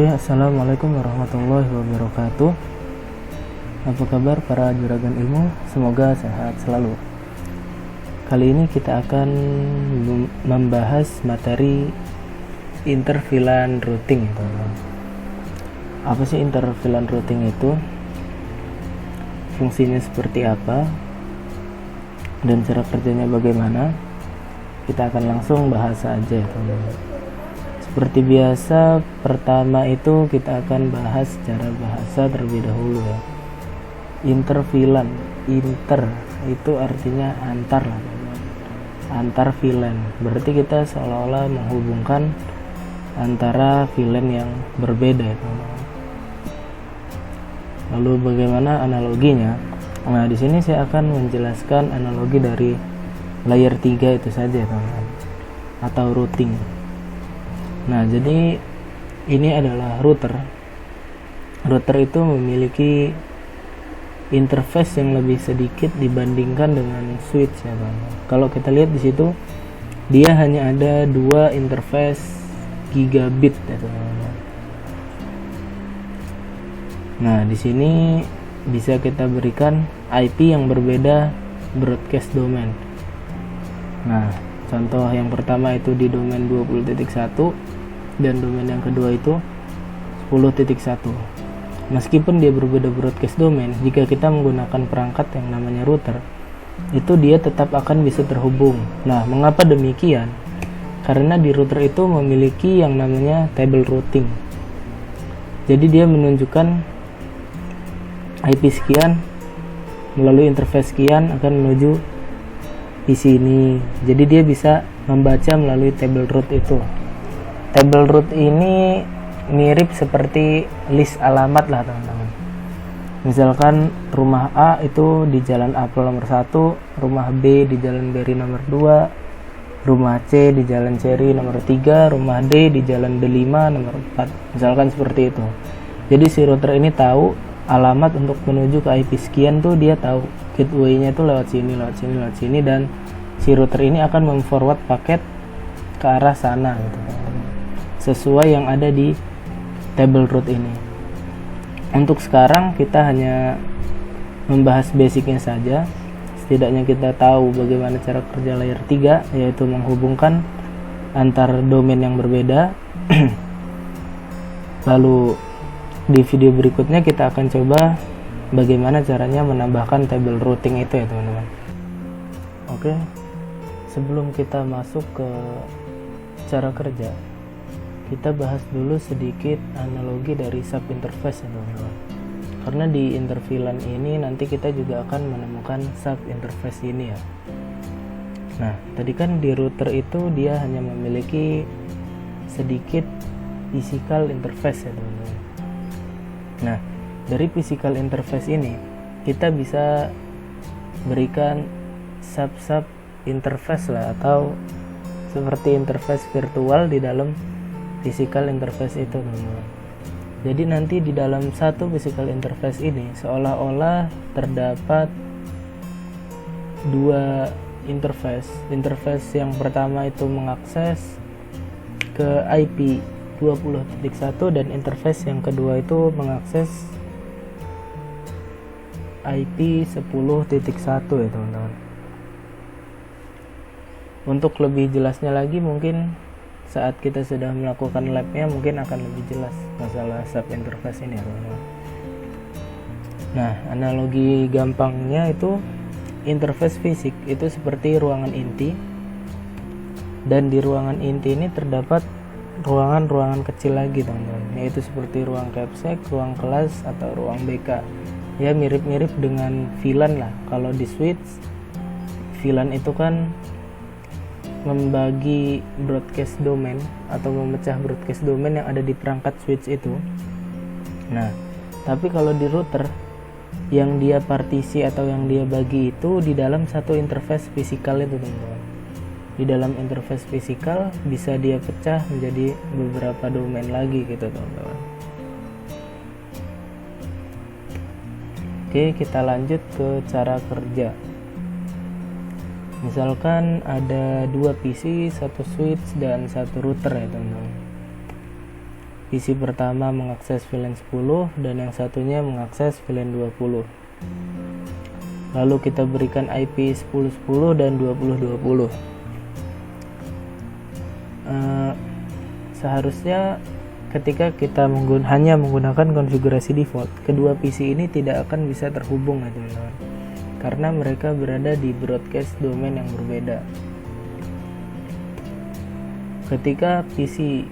Assalamualaikum warahmatullahi wabarakatuh. Apa kabar para juragan ilmu? Semoga sehat selalu. Kali ini kita akan membahas materi intervillan routing, teman-teman. Apa sih intervillan routing itu? Fungsinya seperti apa? Dan cara kerjanya bagaimana? Kita akan langsung bahas saja, teman-teman. Seperti biasa, pertama itu kita akan bahas secara bahasa terlebih dahulu ya. Intervillan, inter itu artinya antar lah, antar villan. Berarti kita seolah-olah menghubungkan antara villan yang berbeda ya, teman-teman. Lalu bagaimana analoginya? Nah, di sini saya akan menjelaskan analogi dari layer 3 itu saja, teman-teman, atau routing. Nah, jadi ini adalah router. Router itu memiliki interface yang lebih sedikit dibandingkan dengan switch ya, teman-teman. Kalau kita lihat di situ, dia hanya ada 2 interface gigabit ya, teman-teman. Nah, di sini bisa kita berikan IP yang berbeda broadcast domain. Nah, contoh yang pertama itu di domain 20.1 dan domain yang kedua itu 10.1. Meskipun dia berbeda broadcast domain, jika kita menggunakan perangkat yang namanya router, itu dia tetap akan bisa terhubung. Nah, mengapa demikian? Karena di router itu memiliki yang namanya table routing. Jadi dia menunjukkan IP sekian melalui interface sekian akan menuju PC ini. Jadi dia bisa membaca melalui table route itu. Table route ini mirip seperti list alamat lah, teman-teman. Misalkan rumah A itu di jalan Apel nomor 1, rumah B di jalan Berry nomor 2, rumah C di jalan Cherry nomor 3, rumah D di jalan D5 nomor 4. Misalkan seperti itu. Jadi si router ini tahu alamat untuk menuju ke IP sekian tuh, dia tahu gateway-nya itu lewat sini, dan si router ini akan memforward paket ke arah sana gitu, sesuai yang ada di table route ini. Untuk sekarang kita hanya membahas basicnya saja. Setidaknya kita tahu bagaimana cara kerja layer 3, yaitu menghubungkan antar domain yang berbeda. Lalu di video berikutnya kita akan coba bagaimana caranya menambahkan table routing itu ya, teman-teman. Oke, sebelum kita masuk ke cara kerja, kita bahas dulu sedikit analogi dari sub interface ya, teman-teman. Karena di intervillan ini nanti kita juga akan menemukan sub interface ini ya. Nah, tadi kan di router itu dia hanya memiliki sedikit physical interface ya, teman-teman. Nah, dari physical interface ini kita bisa berikan sub interface lah, atau seperti interface virtual di dalam physical interface itu, teman-teman. Jadi nanti di dalam satu physical interface ini seolah-olah terdapat 2 interface. Interface yang pertama itu mengakses ke IP 20.1 dan interface yang kedua itu mengakses IP 10.1 ya, teman-teman. Untuk lebih jelasnya lagi, mungkin saat kita sudah melakukan labnya mungkin akan lebih jelas masalah sub interface ini ya, teman-teman. Nah, analogi gampangnya itu interface fisik itu seperti ruangan inti, dan di ruangan inti ini terdapat ruangan-ruangan kecil lagi, teman-teman, yaitu seperti ruang capsek, ruang kelas, atau ruang BK. Ya, mirip-mirip dengan VLAN lah. Kalau di switch, VLAN itu kan membagi broadcast domain atau memecah broadcast domain yang ada di perangkat switch itu. Nah, tapi kalau di router, yang dia partisi atau yang dia bagi itu di dalam satu interface fisikal itu, teman-teman. Di dalam interface fisikal bisa dia pecah menjadi beberapa domain lagi gitu, teman-teman. Oke, kita lanjut ke cara kerja. Misalkan ada 2 PC, 1 switch dan 1 router ya, teman-teman. PC pertama mengakses VLAN 10 dan yang satunya mengakses VLAN 20. Lalu kita berikan IP 10.10 dan 20.20. Seharusnya ketika kita hanya menggunakan konfigurasi default, kedua PC ini tidak akan bisa terhubung ya teman-teman, karena mereka berada di broadcast domain yang berbeda. Ketika PC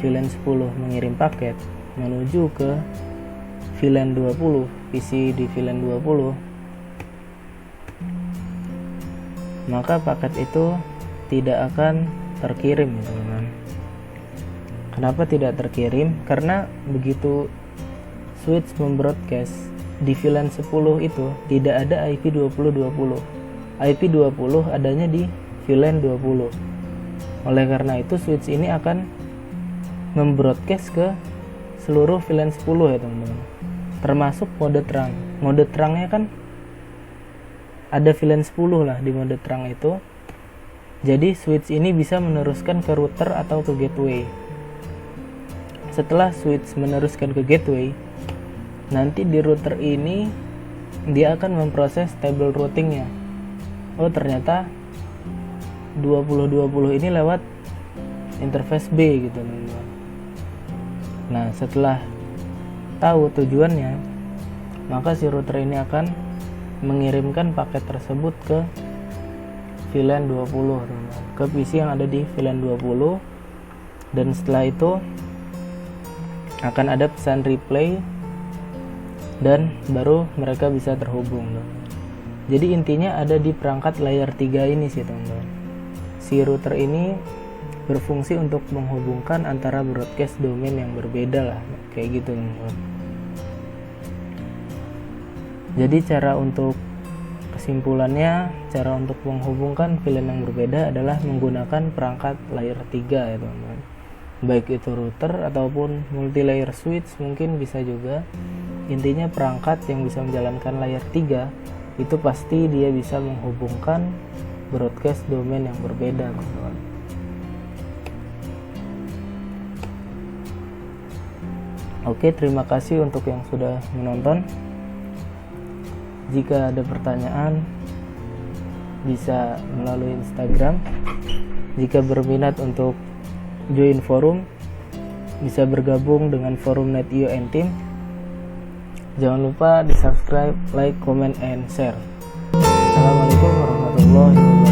VLAN 10 mengirim paket menuju ke VLAN 20, PC di VLAN 20, maka paket itu tidak akan terkirim teman-teman. Kenapa tidak terkirim? Karena begitu switch membroadcast di VLAN 10 itu tidak ada IP 20.20. IP 20 adanya di VLAN 20. Oleh karena itu switch ini akan membroadcast ke seluruh VLAN 10 ya teman-teman. Termasuk mode terang. Mode terangnya kan ada VLAN 10 lah di mode terang itu. Jadi switch ini bisa meneruskan ke router atau ke gateway. Setelah switch meneruskan ke gateway, nanti di router ini dia akan memproses table routingnya. Oh ternyata 20.20 ini lewat interface B gitu teman-teman. Nah setelah tahu tujuannya, maka si router ini akan mengirimkan paket tersebut ke VLAN 20 teman-teman, ke PC yang ada di VLAN 20, dan setelah itu akan ada pesan replay dan baru mereka bisa terhubung. Jadi intinya ada di perangkat layer 3 ini sih teman-teman. Si router ini berfungsi untuk menghubungkan antara broadcast domain yang berbeda lah, kayak gitu teman-teman. Jadi kesimpulannya, cara untuk menghubungkan VLAN yang berbeda adalah menggunakan perangkat layer 3 ya teman-teman. Baik itu router ataupun multi layer switch mungkin bisa juga. Intinya perangkat yang bisa menjalankan layer 3 itu pasti dia bisa menghubungkan broadcast domain yang berbeda teman-teman. Oke, terima kasih untuk yang sudah menonton. Jika ada pertanyaan bisa melalui Instagram. Jika berminat untuk join forum, bisa bergabung dengan forum NetIO and Team. Jangan lupa di subscribe, like, comment, and share. Assalamualaikum warahmatullahi wabarakatuh.